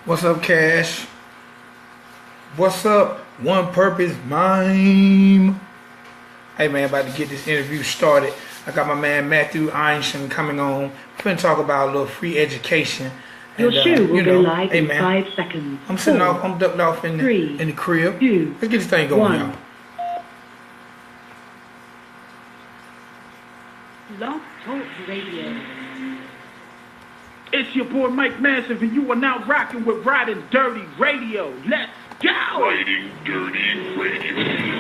What's up, Cash? What's up, One Purpose Mime? Hey man, about to get this interview started. I got my man Matthew Einhorn coming on. We're going to talk about a little free education. Your shoe will go live in man, 5 seconds. I'm sitting off, I'm ducked off in the crib. Let's get this thing going, y'all. Love Talk Radio. It's your boy Mike Massive, and you are now rocking with Ridin Durty Radio. Let's go! Ridin Durty Radio.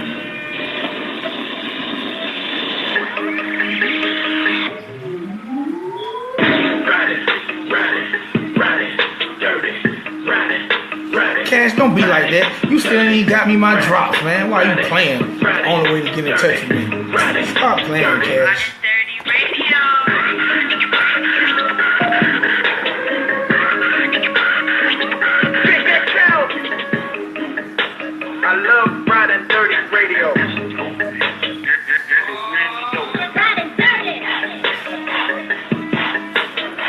Cash, don't be like that. You still ain't got me my drops, man. Why you playing? Only way to get in touch with me. Stop playing, Cash. I love Ridin Durty Radio.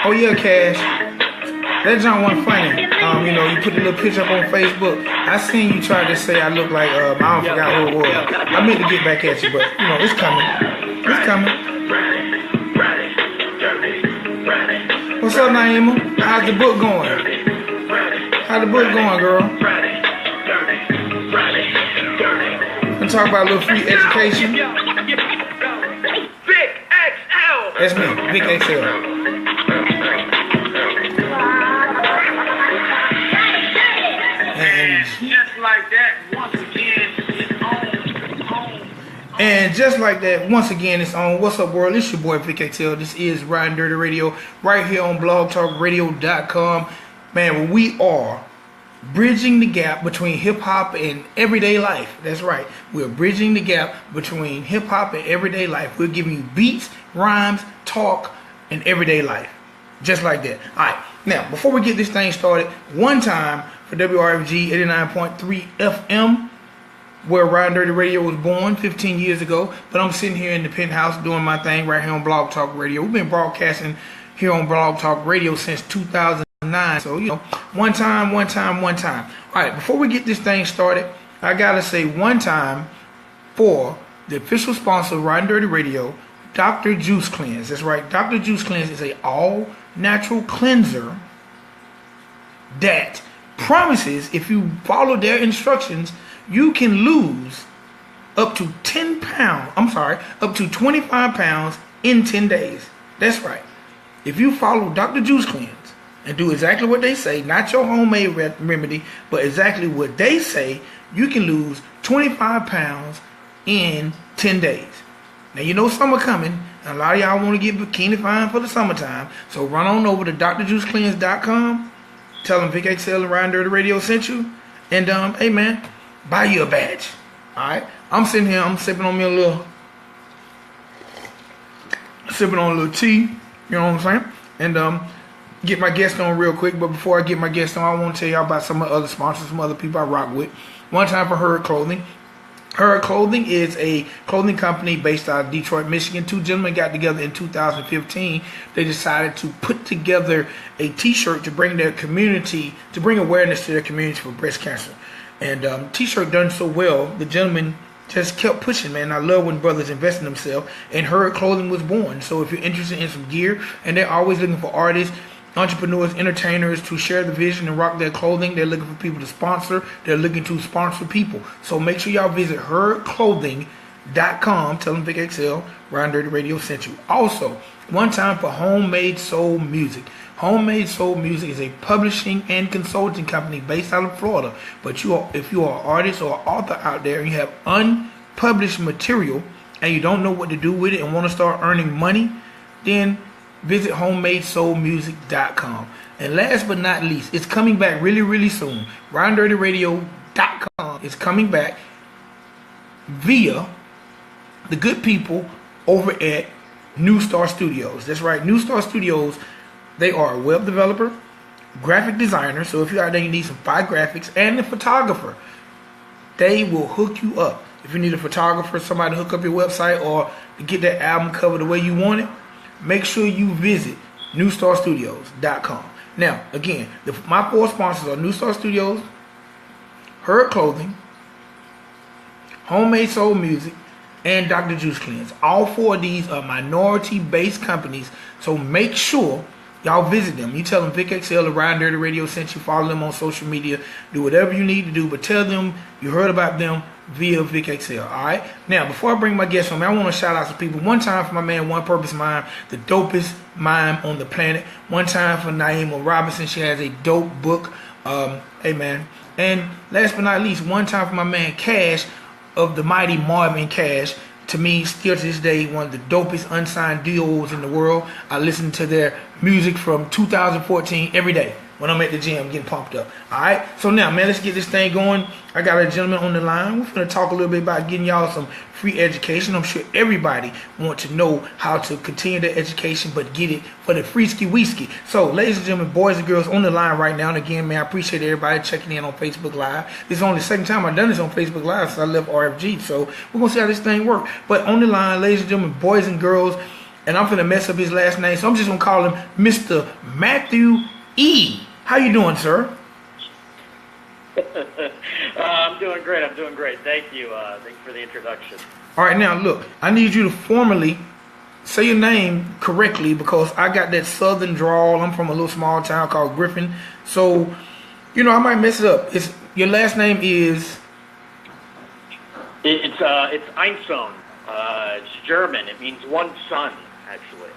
Oh yeah, Cash. That John wasn't funny. You put the little picture up on Facebook. I seen you try to say I look like I don't forgot who it was. I meant to get back at you, but it's coming. It's coming. What's up, Naima? How's the book going? How's the book going, girl? We're talk about a little free education. Big XL. That's me, Big XL. And just like that, once again, it's on. What's up, world? It's your boy Vic XL. This is Ridin Durty Radio, right here on blogtalkradio.com. Man, we are bridging the gap between hip-hop and everyday life. That's right. We're bridging the gap between hip-hop and everyday life. We're giving you beats, rhymes, talk, and everyday life. Just like that. All right. Now, before we get this thing started, one time for WRFG 89.3 FM, where Ridin Durty Radio was born 15 years ago. But I'm sitting here in the penthouse doing my thing right here on Blog Talk Radio. We've been broadcasting here on Blog Talk Radio since 2009. So, one time. All right, before we get this thing started, I got to say one time for the official sponsor of Ridin Durty Radio, Dr. Juice Cleanse. That's right. Dr. Juice Cleanse is a all-natural cleanser that promises if you follow their instructions, you can lose up to 25 pounds in 10 days. That's right. If you follow Dr. Juice Cleanse and do exactly what they say, not your homemade remedy, but exactly what they say, you can lose 25 pounds in 10 days. Now, summer coming, and a lot of y'all want to get bikini fine for the summertime, so run on over to drjuicecleanse.com, tell them Vic XL and Ridin Durty Radio sent you, and hey man, buy you a badge. Alright? I'm sitting here, I'm sipping on a little tea, you know what I'm saying? And get my guest on real quick, but before I get my guest on, I want to tell y'all about some of the other sponsors, some other people I rock with. One time for Herd Clothing. Herd Clothing is a clothing company based out of Detroit, Michigan. Two gentlemen got together in 2015. They decided to put together a t-shirt to bring their community, to bring awareness to their community for breast cancer. And t-shirt done so well, the gentleman just kept pushing, man. I love when brothers invest in themselves, and Herd Clothing was born. So if you're interested in some gear, and they're always looking for artists, entrepreneurs, entertainers to share the vision and rock their clothing. They're looking for people to sponsor. They're looking to sponsor people. So make sure y'all visit herdclothing.com. Tell them Vic XL, Ridin Durty Radio sent you. Also, one time for Homemade Soul Music. Homemade Soul Music is a publishing and consulting company based out of Florida. But if you are an artist or an author out there and you have unpublished material and you don't know what to do with it and want to start earning money, then visit homemadesoulmusic.com. And last but not least, it's coming back really, really soon. RidinDurtyRadio.com is coming back via the good people over at New Star Studios. That's right, New Star Studios. They are a web developer, graphic designer. So if you're out there, you need some fire graphics, and a photographer. They will hook you up. If you need a photographer, somebody to hook up your website or to get that album cover the way you want it, make sure you visit newstarstudios.com. Now, again, my 4 sponsors are New Star Studios, Herd Clothing, Homemade Soul Music, and Dr. Juice Cleanse. All 4 of these are minority-based companies, so make sure y'all visit them. You tell them Vic XL or Ridin Durty Radio sent you. Follow them on social media. Do whatever you need to do, but tell them you heard about them via Vic XL. Alright? Now, before I bring my guests on, I want to shout out some people. One time for my man, One Purpose Mime, the dopest mime on the planet. One time for Naima Robinson. She has a dope book. Hey, man. And last but not least, one time for my man, Cash, of the mighty Marvin Cash. To me, still to this day, one of the dopest unsigned duos in the world. I listen to their music from 2014 every day when I'm at the gym getting pumped up. Alright, so now, man, let's get this thing going. I got a gentleman on the line. We're going to talk a little bit about getting y'all some free education. I'm sure everybody wants to know how to continue their education, but get it for the free ski whisky. So, ladies and gentlemen, boys and girls on the line right now. And again, man, I appreciate everybody checking in on Facebook Live. This is only the second time I've done this on Facebook Live since I left RFG. So, we're going to see how this thing works. But on the line, ladies and gentlemen, boys and girls, and I'm going to mess up his last name, so I'm just going to call him Mr. Matthew E. How you doing, sir? I'm doing great. Thank you. Thanks for the introduction. All right, now look, I need you to formally say your name correctly because I got that southern drawl. I'm from a little small town called Griffin, so you know I might mess it up. Your last name is? It's Einhorn. It's German. It means one son, actually.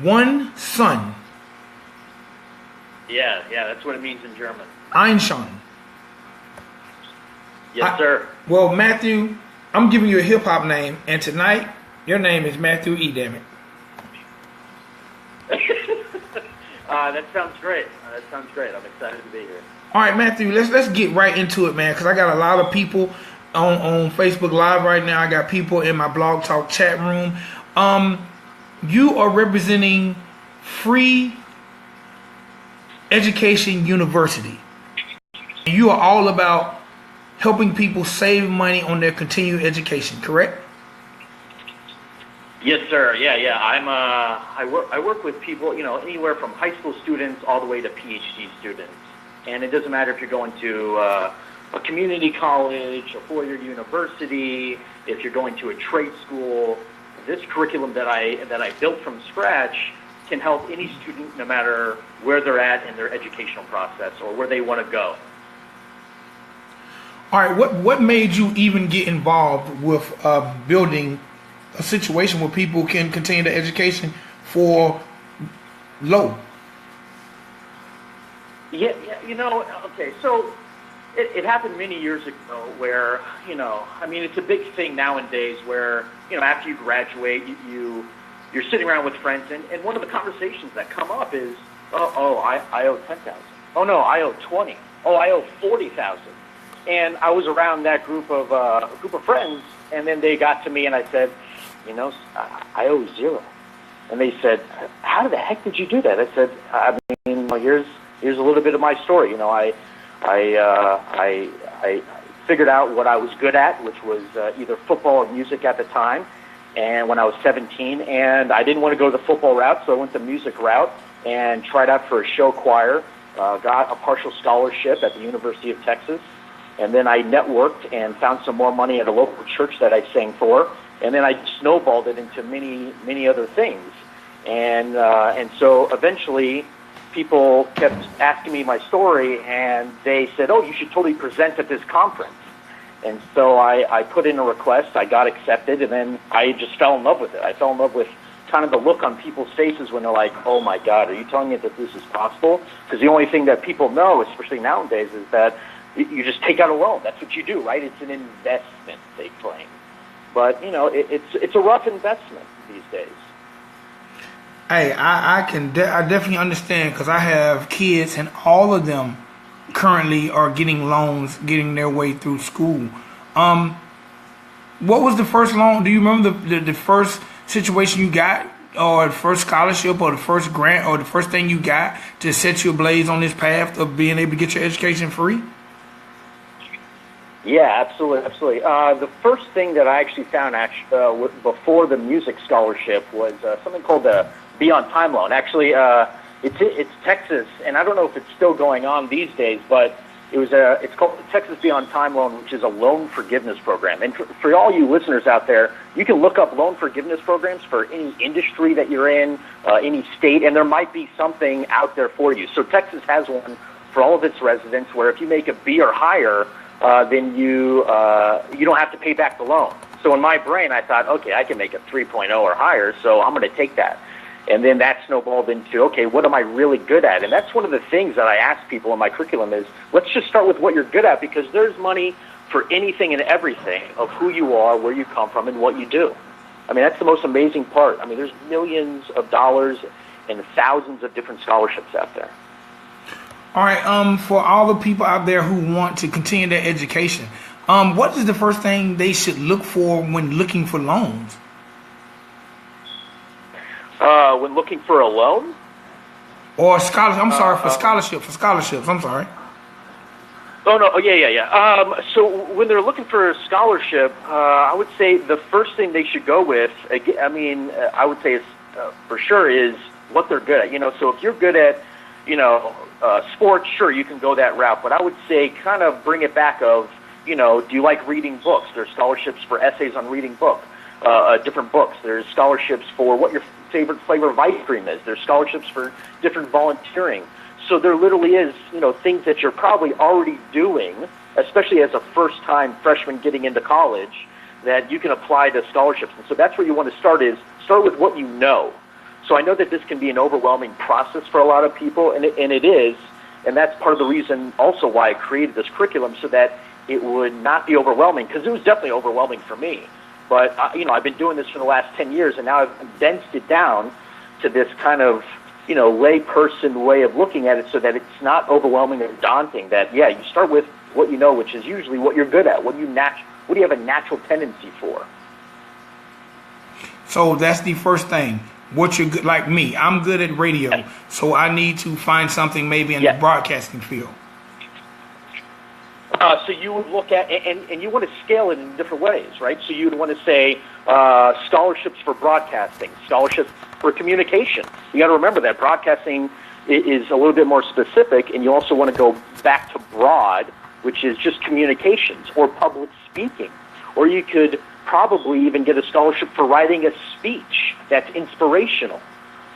One son. Yeah, that's what it means in German. Einhorn. Yes, sir. Well, Matthew, I'm giving you a hip hop name, and tonight your name is Matthew E. Damn it. That sounds great. I'm excited to be here. All right, Matthew, let's get right into it, man, because I got a lot of people on Facebook Live right now. I got people in my Blog Talk chat room. You are representing Free Education University. You are all about helping people save money on their continued education, correct? Yes, sir. Yeah. I work with people, anywhere from high school students all the way to PhD students. And it doesn't matter if you're going to a community college, a four-year university, if you're going to a trade school. This curriculum that I built from scratch can help any student no matter where they're at in their educational process or where they want to go. All right, what made you even get involved with building a situation where people can continue their education for low? Yeah, okay, so it happened many years ago where, it's a big thing nowadays where, after you graduate, you're sitting around with friends, and one of the conversations that come up is, I owe $10,000. Oh, no, I owe $20,000. Oh, I owe $40,000. And I was around that group of friends, and then they got to me, and I said, I owe $0. And they said, how the heck did you do that? I said, here's a little bit of my story. I figured out what I was good at, which was either football or music at the time. And when I was 17, and I didn't want to go the football route, so I went the music route and tried out for a show choir, got a partial scholarship at the University of Texas. And then I networked and found some more money at a local church that I sang for. And then I snowballed it into many, many other things. And so eventually people kept asking me my story, and they said, oh, you should totally present at this conference. And so I put in a request, I got accepted, and then I just fell in love with it. I fell in love with kind of the look on people's faces when they're like, oh my God, are you telling me that this is possible? Because the only thing that people know, especially nowadays, is that you just take out a loan. That's what you do, right? It's an investment, they claim. But, it's a rough investment these days. Hey, I definitely understand because I have kids and all of them currently are getting loans, getting their way through school. What was the first loan? Do you remember the first situation you got or the first scholarship or the first grant or the first thing you got to set you ablaze on this path of being able to get your education free? Yeah, absolutely, absolutely. The first thing that I actually found before the music scholarship was something called the Be on Time loan. Actually, it's Texas, and I don't know if it's still going on these days, but it's called the Texas Be on Time loan, which is a loan forgiveness program. And for all you listeners out there, you can look up loan forgiveness programs for any industry that you're in, any state, and there might be something out there for you. So Texas has one for all of its residents where if you make a B or higher, then you don't have to pay back the loan. So in my brain, I thought, okay, I can make a 3.0 or higher, so I'm going to take that. And then that snowballed into, okay, what am I really good at? And that's one of the things that I ask people in my curriculum is, let's just start with what you're good at, because there's money for anything and everything of who you are, where you come from, and what you do. I mean, that's the most amazing part. I mean, there's millions of dollars and thousands of different scholarships out there. All right, for all the people out there who want to continue their education, what is the first thing they should look for when looking for loans? When looking for a loan? Or scholarship? I'm sorry, for scholarships. I'm sorry. Oh, no. Oh, yeah. So when they're looking for a scholarship, I would say the first thing they should go with, I would say for sure is what they're good at. So if you're good at, sports, sure, you can go that route. But I would say kind of bring it back of, do you like reading books? There's scholarships for essays on reading different books. There's scholarships for what your favorite flavor of ice cream is. There's scholarships for different volunteering. So there literally is, things that you're probably already doing, especially as a first-time freshman getting into college, that you can apply to scholarships. And so that's where you want to start with what you know. So I know that this can be an overwhelming process for a lot of people, and it is, and that's part of the reason also why I created this curriculum, so that it would not be overwhelming, because it was definitely overwhelming for me. But, I've been doing this for the last 10 years, and now I've condensed it down to this kind of, layperson way of looking at it so that it's not overwhelming or daunting. That, you start with what you know, which is usually what you're good at. What do you have a natural tendency for? So that's the first thing. What you're good, like me, I'm good at radio, so I need to find something maybe in the broadcasting field. So you would look at, and you want to scale it in different ways, right? So you would want to say scholarships for broadcasting, scholarships for communication. You got to remember that broadcasting is a little bit more specific, and you also want to go back to broad, which is just communications or public speaking. Or you could probably even get a scholarship for writing a speech that's inspirational,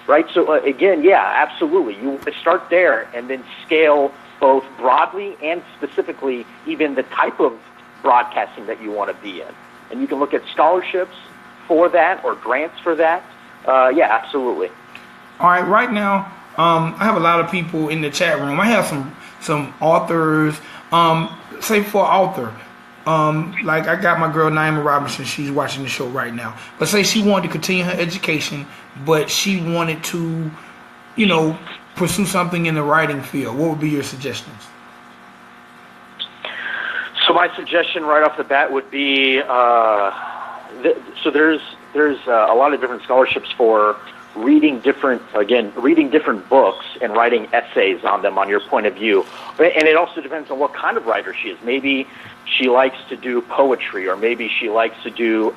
right? So again, absolutely. You want to start there and then scale both broadly and specifically even the type of broadcasting that you want to be in. And you can look at scholarships for that or grants for that. Absolutely. All right now, I have a lot of people in the chat room. I have some authors. Say for author, like I got my girl Naima Robinson. She's watching the show right now. But say she wanted to continue her education, but she wanted to, pursue something in the writing field. What would be your suggestions? So my suggestion right off the bat would be, so there's a lot of different scholarships for reading different books and writing essays on them on your point of view. And it also depends on what kind of writer she is. Maybe she likes to do poetry, or maybe she likes to do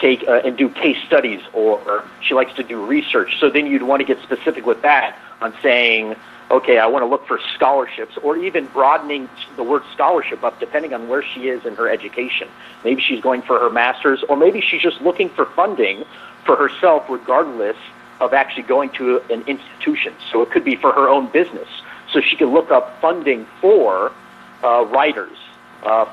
do case studies, or she likes to do research. So then you'd want to get specific with that on saying, okay, I want to look for scholarships, or even broadening the word scholarship up depending on where she is in her education. Maybe she's going for her master's, or maybe she's just looking for funding for herself regardless of actually going to an institution. So it could be for her own business. So she could look up funding for writers,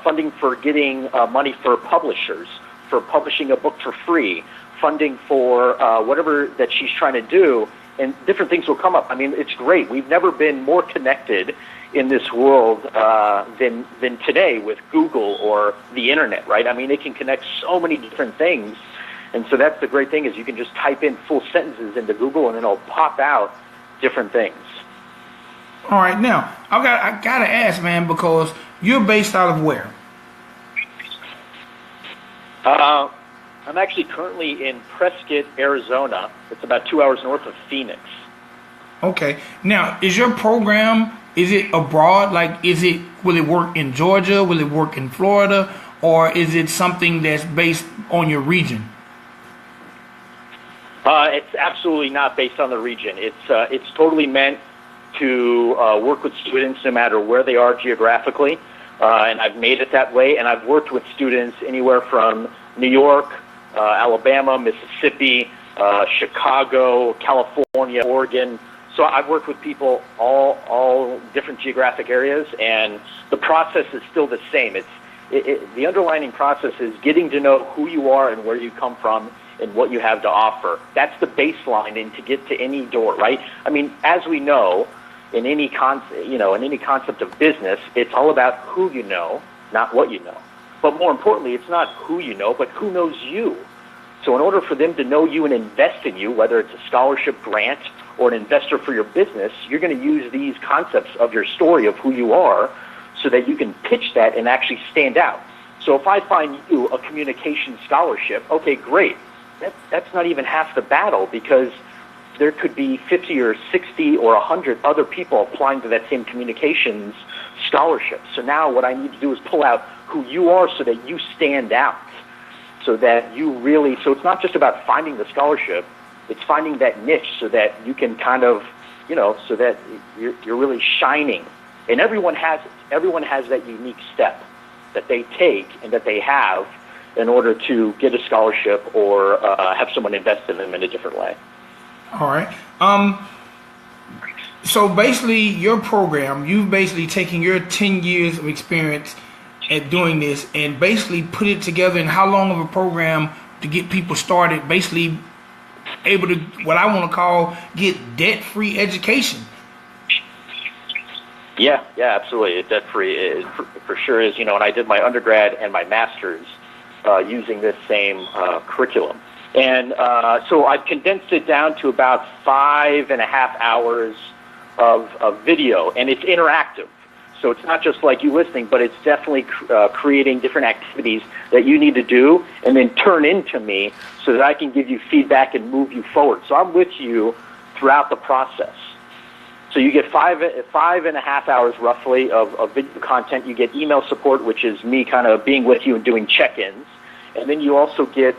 funding for getting money for publishers, for publishing a book for free, funding for whatever that she's trying to do, and different things will come up. I mean, it's great. We've never been more connected in this world than today with Google or the internet, right? I mean, it can connect so many different things. And so that's the great thing, is you can just type in full sentences into Google and it'll pop out different things. All right, now I gotta ask, man, because you're based out of where? I'm actually currently in Prescott, Arizona. It's about 2 hours north of Phoenix. Okay. Now, is your program, is it abroad? Like, will it work in Georgia? Will it work in Florida? Or is it something that's based on your region? It's absolutely not based on the region. It's totally meant to work with students no matter where they are geographically. And I've made it that way. And I've worked with students anywhere from New York, Alabama, Mississippi, Chicago, California, Oregon. So I've worked with people all different geographic areas, and the process is still the same. The underlining process is getting to know who you are and where you come from and what you have to offer. That's the baseline, and to get to any door, right? I mean, as we know, in any concept of business, it's all about who you know, not what you know. But more importantly, it's not who you know, but who knows you. So in order for them to know you and invest in you, whether it's a scholarship grant or an investor for your business, you're going to use these concepts of your story of who you are so that you can pitch that and actually stand out. So if I find you a communication scholarship, okay, great. That's not even half the battle, because there could be 50 or 60 or 100 other people applying to that same communications scholarship. So now what I need to do is pull out who you are so that you stand out. So it's not just about finding the scholarship, it's finding that niche so that you can kind of, so that you're really shining. And everyone has that unique step that they take and that they have in order to get a scholarship or have someone invest in them in a different way. All right. So basically, your program, you've basically taken your 10 years of experience at doing this and basically put it together in how long of a program to get people started, basically able to, what I want to call, get debt-free education. Yeah, absolutely. Debt-free for sure is, and I did my undergrad and my master's using this same curriculum. And so I've condensed it down to about 5.5 hours of video, and it's interactive. So it's not just like you listening, but it's definitely creating different activities that you need to do and then turn into me so that I can give you feedback and move you forward. So I'm with you throughout the process. So you get 5.5 hours roughly of video content. You get email support, which is me kind of being with you and doing check-ins. And then you also get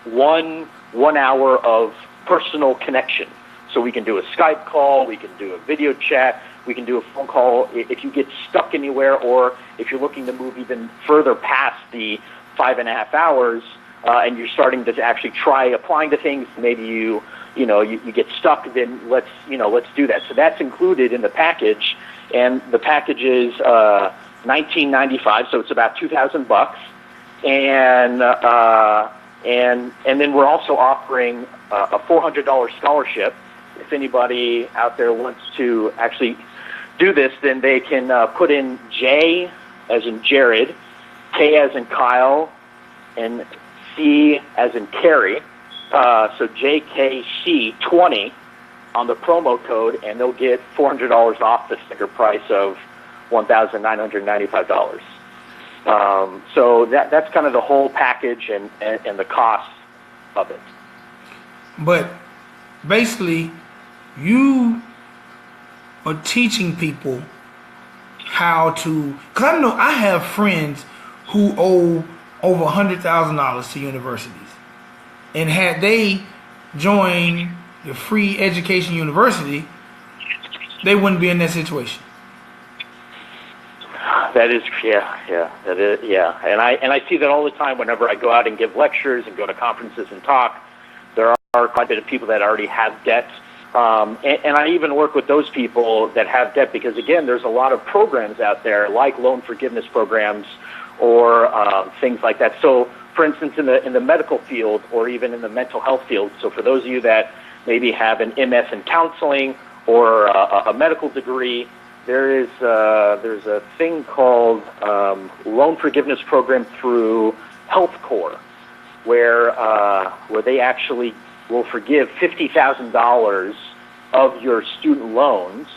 one hour of personal connection. So we can do a Skype call, we can do a video chat, we can do a phone call. If you get stuck anywhere, or if you're looking to move even further past the 5.5 hours, and you're starting to actually try applying to things, maybe you get stuck, then let's do that. So that's included in the package, and the package is $19.95, so it's about $2,000, and then we're also offering a $400 scholarship. If anybody out there wants to actually do this, then they can put in J as in Jared, K as in Kyle, and C as in Carrie. So JKC20 on the promo code, and they'll get $400 off the sticker price of $1,995. So that's kind of the whole package and the cost of it. But basically, you are teaching people how to, because I know I have friends who owe over $100,000 to universities. And had they joined the free education university, they wouldn't be in that situation. That is, yeah. And I see that all the time whenever I go out and give lectures and go to conferences and talk. There are quite a bit of people that already have debt. And I even work with those people that have debt because, again, there's a lot of programs out there like loan forgiveness programs or things like that. So, for instance, in the medical field or even in the mental health field, so for those of you that maybe have an MS in counseling or a medical degree, there's a thing called loan forgiveness program through Health Corps, where they actually will forgive $50,000 of your student loans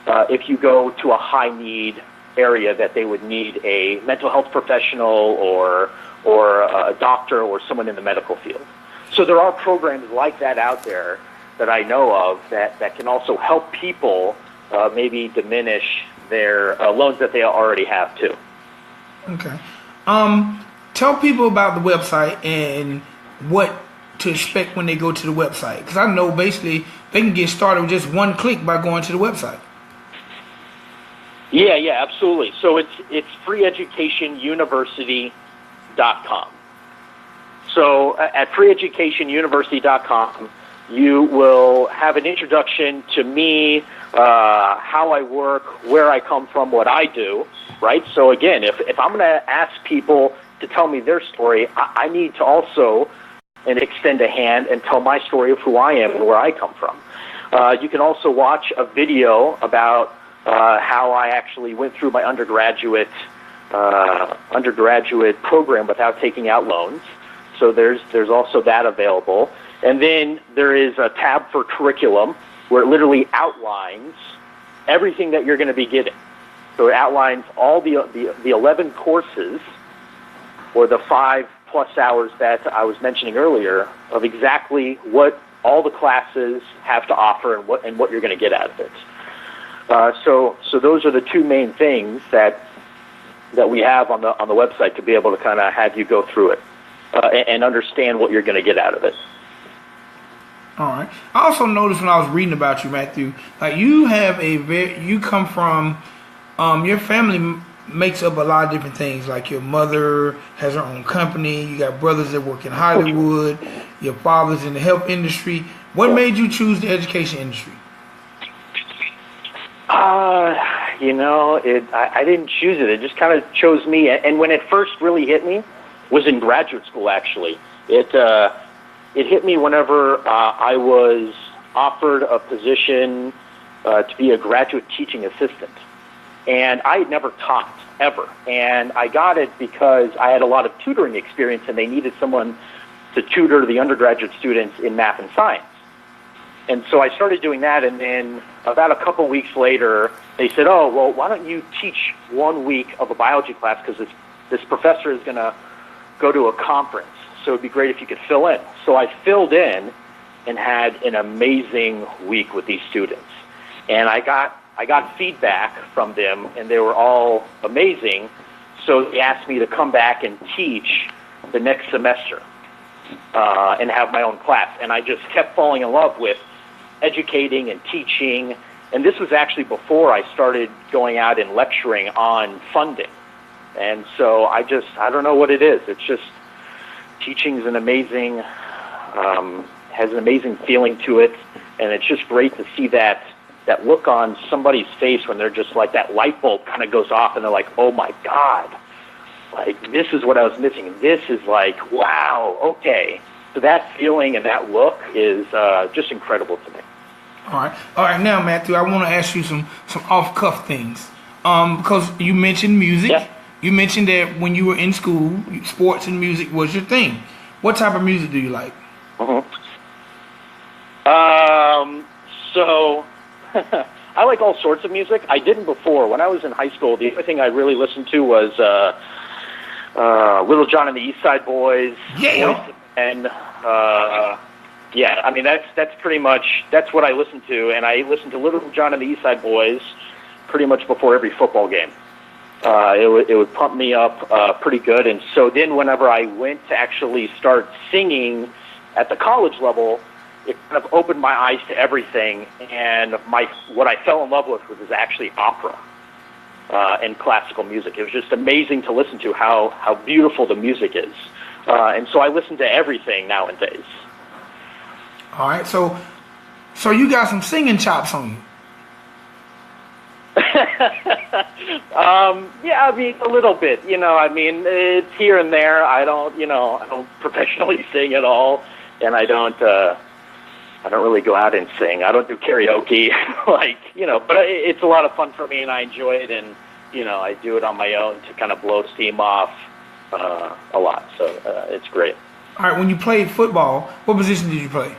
if you go to a high need area that they would need a mental health professional or or a doctor or someone in the medical field. So there are programs like that out there that I know of that can also help people maybe diminish their loans that they already have too. Okay. Tell people about the website and what to expect when they go to the website. Because I know basically they can get started with just one click by going to the website. Yeah, absolutely. So it's freeeducationuniversity.com. So at freeeducationuniversity.com, you will have an introduction to me, how I work, where I come from, what I do, right? So again, if I'm going to ask people to tell me their story, I need to also extend a hand and tell my story of who I am and where I come from. You can also watch a video about how I actually went through my undergraduate program without taking out loans. So there's also that available. And then there is a tab for curriculum where it literally outlines everything that you're going to be getting. So it outlines all the 11 courses or the 5+ hours that I was mentioning earlier of exactly what all the classes have to offer and what you're going to get out of it. So those are the two main things that we have on the website to be able to kind of have you go through it and understand what you're going to get out of it. All right. I also noticed when I was reading about you, Matthew, like you have you come from, your family makes up a lot of different things. Like your mother has her own company. You got brothers that work in Hollywood. Your father's in the health industry. What made you choose the education industry? I didn't choose it. It just kind of chose me. And when it first really hit me was in graduate school, actually. It hit me whenever I was offered a position to be a graduate teaching assistant. And I had never taught, ever. And I got it because I had a lot of tutoring experience, and they needed someone to tutor the undergraduate students in math and science. And so I started doing that, and then about a couple weeks later, they said, oh, well, why don't you teach 1 week of a biology class, because this professor is going to go to a conference, so it'd be great if you could fill in. So I filled in and had an amazing week with these students. And I got feedback from them, and they were all amazing, so they asked me to come back and teach the next semester and have my own class. And I just kept falling in love with educating and teaching. And this was actually before I started going out and lecturing on funding. And so I don't know what it is. It's just teaching is has an amazing feeling to it. And it's just great to see that look on somebody's face when they're just like, that light bulb kind of goes off and they're like, oh my God, like this is what I was missing. This is like, wow, okay. So that feeling and that look is just incredible to me. All right. Now, Matthew, I want to ask you some off-cuff things. Because you mentioned music. Yeah. You mentioned that when you were in school, sports and music was your thing. What type of music do you like? So I like all sorts of music. I didn't before. When I was in high school, the only thing I really listened to was Little John and the East Side Boys. Yeah. And yeah, I mean that's pretty much what I listened to, and I listened to Little John and the East Side Boys pretty much before every football game. It would pump me up pretty good, and so then whenever I went to actually start singing at the college level, it kind of opened my eyes to everything, and what I fell in love with was actually opera and classical music. It was just amazing to listen to how beautiful the music is, and so I listen to everything nowadays. All right, so you got some singing chops on you. Yeah, I mean a little bit. I mean it's here and there. I don't professionally sing at all, and I don't really go out and sing. I don't do karaoke, but it's a lot of fun for me, and I enjoy it, and I do it on my own to kind of blow steam off a lot. So it's great. All right, when you played football, what position did you play?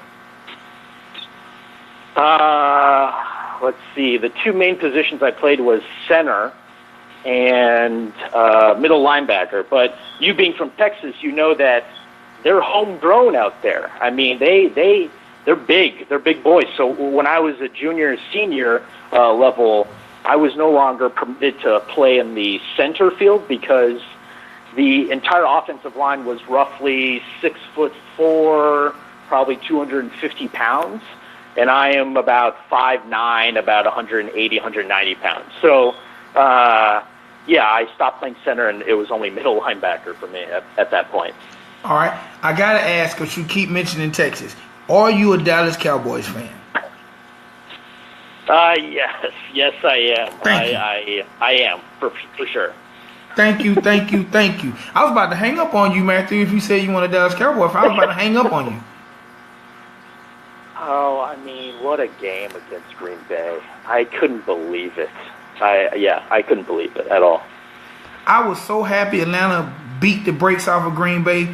Let's see. The two main positions I played was center and middle linebacker. But you being from Texas, you know that they're homegrown out there. I mean, they're big. They're big boys. So when I was a junior and senior level, I was no longer permitted to play in the center field because the entire offensive line was roughly 6'4", probably 250 pounds, and I am about 5'9", about 180, 190 pounds. So, I stopped playing center, and it was only middle linebacker for me at that point. All right, I gotta ask, because you keep mentioning Texas. Are you a Dallas Cowboys fan? Yes, I am. I am for sure. Thank you. I was about to hang up on you, Matthew, if you said you want a Dallas Cowboy fan. I was about to hang up on you. Oh, I mean, what a game against Green Bay. I couldn't believe it. I couldn't believe it at all. I was so happy Atlanta beat the brakes off of Green Bay.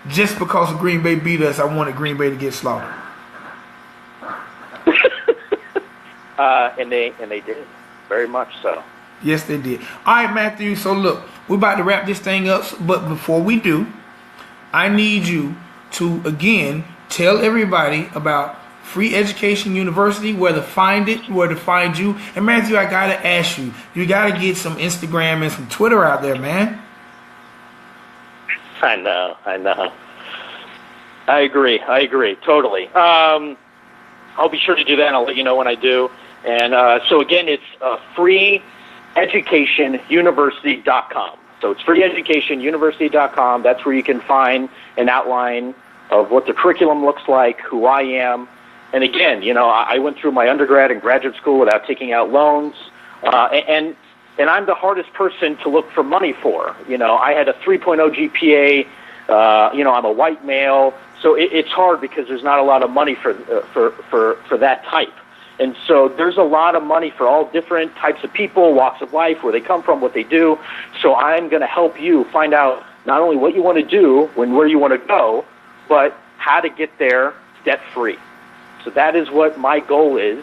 Just because Green Bay beat us, I wanted Green Bay to get slaughtered. And they did, very much so. Yes, they did. All right, Matthew. So look, we're about to wrap this thing up. But before we do, I need you to again tell everybody about Free Education University, where to find it, where to find you. And Matthew, I gotta ask you, you gotta get some Instagram and some Twitter out there, man. I know. I agree, totally. I'll be sure to do that, and I'll let you know when I do. And so again, it's freeeducationuniversity.com. So it's freeeducationuniversity.com. That's where you can find an outline of what the curriculum looks like, who I am. And again, I went through my undergrad and graduate school without taking out loans. And I'm the hardest person to look for money for. I had a 3.0 GPA. I'm a white male. So it's hard because there's not a lot of money for that type. And so there's a lot of money for all different types of people, walks of life, where they come from, what they do. So I'm going to help you find out not only what you want to do and where you want to go, but how to get there debt-free. So that is what my goal is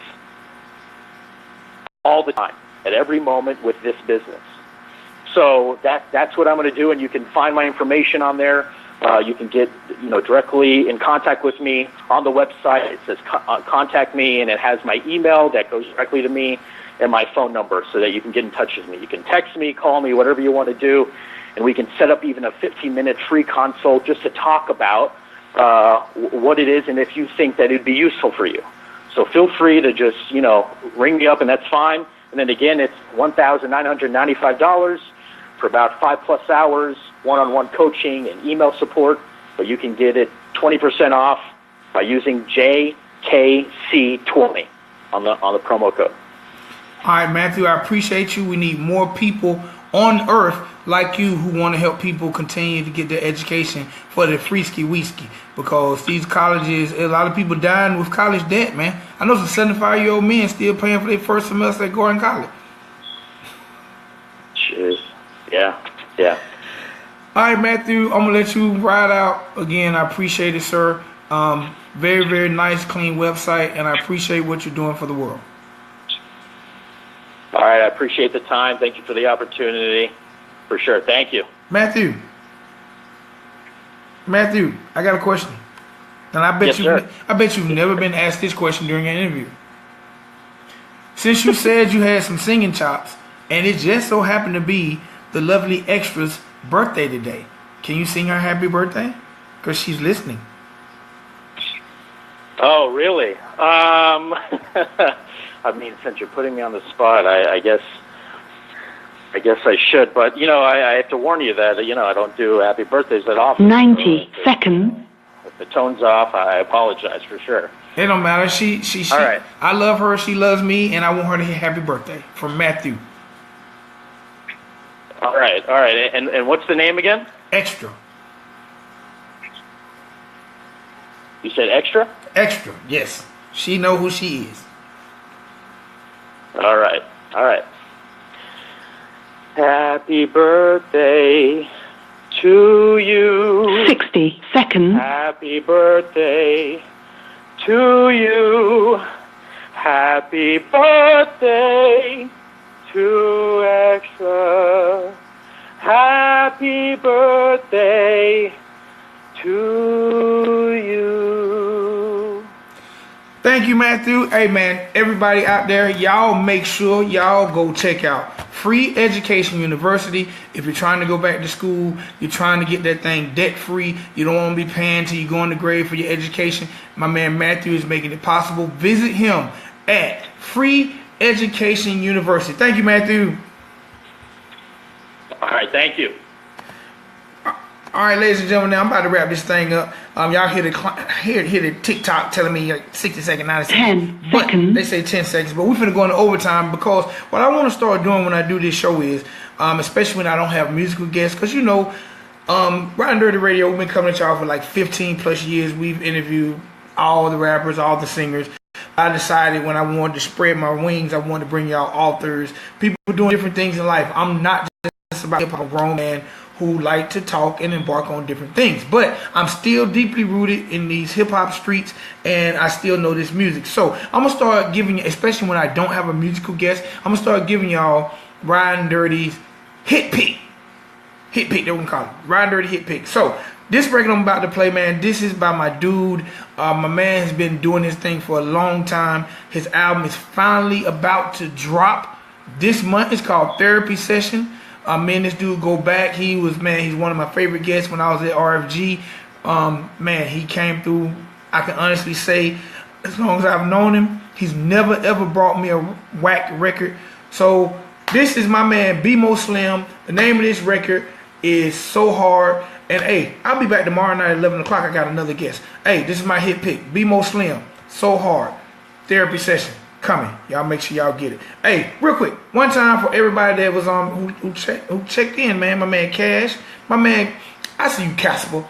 all the time, at every moment with this business. So that's what I'm going to do, and you can find my information on there. You can get directly in contact with me on the website. It says contact me, and it has my email that goes directly to me and my phone number so that you can get in touch with me. You can text me, call me, whatever you want to do, and we can set up even a 15-minute free consult just to talk about what it is and if you think that it would be useful for you. So feel free to just, ring me up, and that's fine. And then again, it's $1,995 for about 5+ hours, one-on-one coaching and email support. But you can get it 20% off by using JKC20 on the promo code. All right, Matthew, I appreciate you. We need more people on earth like you who want to help people continue to get their education for the free ski because these colleges, a lot of people dying with college debt, man. I know some 75-year-old men still paying for their first semester at Gordon College. Jeez. Yeah. All right, Matthew, I'm going to let you ride out. Again, I appreciate it, sir. Very, very nice, clean website, and I appreciate what you're doing for the world. All right, I appreciate the time. Thank you for the opportunity. For sure. Thank you. Matthew, I got a question. And I bet you've never been asked this question during an interview. Since you said you had some singing chops, and it just so happened to be the lovely Extra's birthday today, can you sing her happy birthday? Because she's listening. Oh, really? I mean, since you're putting me on the spot, I guess I should. But, I have to warn you that, I don't do happy birthdays that often. 90 seconds. If the tone's off, I apologize for sure. It don't matter. She All right. I love her. She loves me, and I want her to hear happy birthday from Matthew. All right. And what's the name again? Extra. You said Extra? Extra, yes. She know who she is. All right. Happy birthday to you. 60 seconds. Happy birthday to you. Happy birthday 2 extra. Happy birthday to you. Thank you, Matthew. Hey, man, everybody out there, y'all make sure y'all go check out Free Education University. If you're trying to go back to school, you're trying to get that thing debt-free, you don't want to be paying till you go into grade for your education, my man Matthew is making it possible. Visit him at Free Education University. Thank you, Matthew. All right, thank you. All right, ladies and gentlemen, now I'm about to wrap this thing up. Y'all hear the TikTok telling me like 60 seconds, 90 seconds. 10 seconds. They say 10 seconds, but we're finna go into overtime because what I want to start doing when I do this show is, especially when I don't have musical guests, because you know, Ridin Durty Radio, we've been coming at y'all for like 15 plus years. We've interviewed all the rappers, all the singers. I decided when I wanted to spread my wings, I wanted to bring y'all authors, people doing different things in life. I'm not just about hip-hop, a grown man who like to talk and embark on different things. But I'm still deeply rooted in these hip-hop streets, and I still know this music. So I'm going to start giving you, especially when I don't have a musical guest, I'm going to start giving y'all Ridin Durty's hit pick. Hit pick, they wouldn't call it. Ridin Durty hit pick. So this record I'm about to play, man, this is by my dude. My man has been doing this thing for a long time. His album is finally about to drop this month. It's called Therapy Session. Me and this dude go back. He's one of my favorite guests when I was at RFG. Man, he came through. I can honestly say, as long as I've known him, he's never ever brought me a whack record. So this is my man BMO Slim. The name of this record is So Hard. And hey, I'll be back tomorrow night at 11 o'clock. I got another guest. Hey, this is my hit pick. BMO Slim. So Hard. Therapy Session. Coming. Y'all make sure y'all get it. Hey, real quick. One time for everybody that was who checked in, man. My man Cash. My man, I see you, Casper.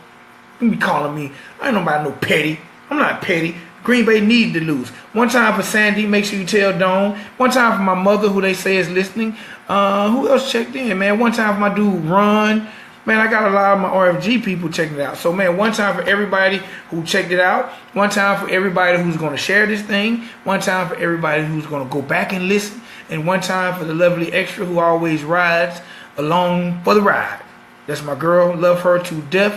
You be calling me. I ain't nobody no petty. I'm not petty. Green Bay need to lose. One time for Sandy. Make sure you tell Dawn. One time for my mother, who they say is listening. Who else checked in, man? One time for my dude Ron. Man, I got a lot of my RFG people checking it out. So, man, one time for everybody who checked it out. One time for everybody who's going to share this thing. One time for everybody who's going to go back and listen. And one time for the lovely extra who always rides along for the ride. That's my girl. Love her to death.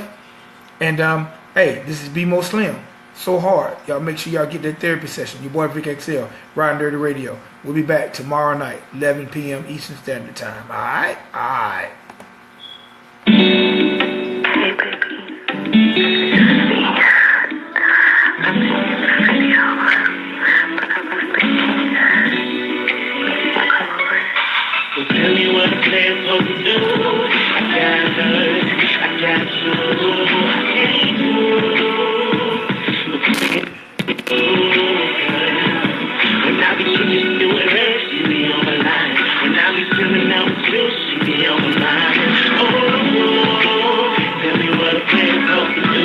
And, hey, this is BMO Slim. So Hard. Y'all make sure y'all get that therapy session. Your boy Vic XL, Ridin Durty Radio. We'll be back tomorrow night, 11 p.m. Eastern Standard Time. All right? All right. Hey baby, I'm in this video because I'm thinking come over. So tell me what I'm supposed to do. I got when I be chilling, doing her, she be on my line. When I be feeling out with you, she be on my mind. Tell me what I'm supposed to do.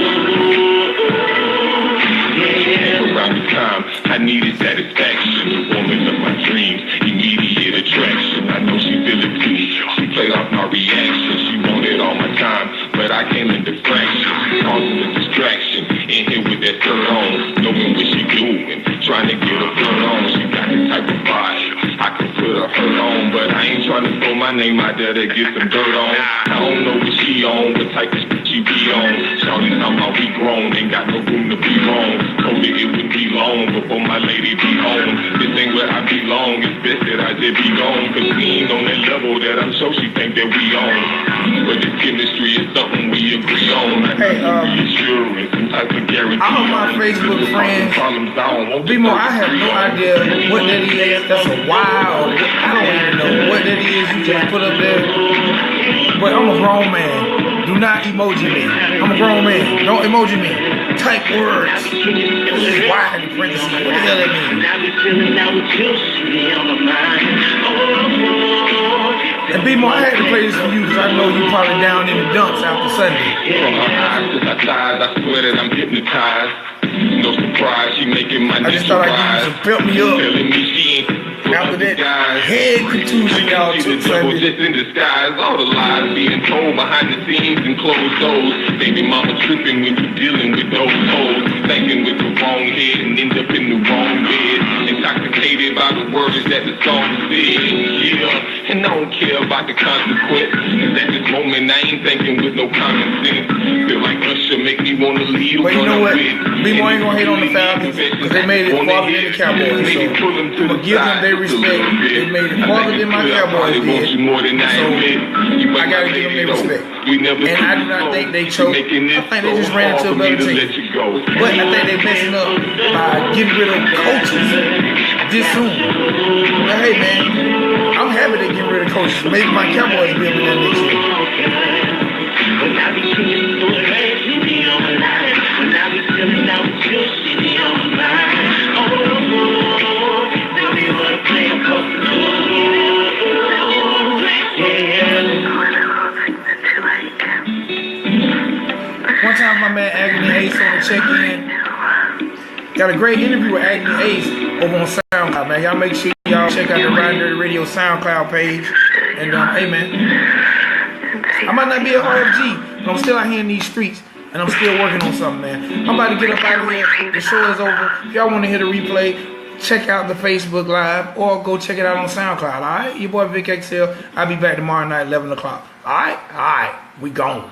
Yeah. Around the time I needed satisfaction, the woman of my dreams, immediate attraction. I know she feel it too. She played off my reaction. She wanted all my time, but I came in diffraction. Causing a distraction. In here with that third on, knowing what she doing, trying to get her put on. She got the type of vibe I can put her hurt on, but I ain't trying to throw my name out there to get some dirt on. I don't know what she on, what type of shit she be on. Shawty talking about we grown, ain't got no room to be wrong. Told her it would be long before my lady be home. This ain't where I belong, it's best that I just be gone. Cause we ain't on that level that I'm sure she think that we on. But this chemistry is something we agree on. I Hey, reassurance, some type of guarantee. I'm on my Facebook friends. BMO, I have no idea what that is. That's a wild. I don't even know what that is. You just put up there. But I'm a grown man. Do not emoji me. I'm a grown man. Don't emoji me. Type words. This is wild in parentheses. What the hell that mean? And BMO, I had to play this for you because I know you probably down in the dumps after Sunday. From her eyes to her thighs, I swear that I'm hypnotized. No surprise, she making my I just thought I'd give you some pep me up. telling me she ain't After that head contusion y'all took Sunday. just in disguise, all the lies being told behind the scenes and closed doors. Baby mama tripping when you dealing with those hoes, thinking with the wrong head and end up in the wrong bed, intoxicated by the words that the song said. Yeah. and I don't care about the consequences. At this moment, I ain't thinking with no common sense. Feel like Usher make me wanna leave. But you know what? B-Mo ain't gonna hate on the Falcons because they made it farther than the Cowboys. So I'm gonna give them their respect. They made it farther than my Cowboys did. So I gotta give them their respect. And I do not think they choked. I think they just ran into a better team. But I think they messing up by getting rid of coaches this soon. But hey man, I'm happy they getting rid of coaches. Maybe my Cowboys will be able to win next year. When I be singing through the rain, you be on my line. When I be feeling out with you, she be on my mind. Oh, now we wanna play a couple. One time my man Agony Ace on the check-in. Got a great interview with Agony Ace over on SoundCloud, man. Y'all make sure y'all check out the Ridin Durty Radio SoundCloud page. And hey man, I might not be an RFG, but I'm still out here in these streets. And I'm still working on something, man. I'm about to get up out of here. The show is over. If y'all want to hear the replay, check out the Facebook Live or go check it out on SoundCloud, alright? Your boy Vic XL. I'll be back tomorrow night, 11 o'clock. Alright? Alright. We gone.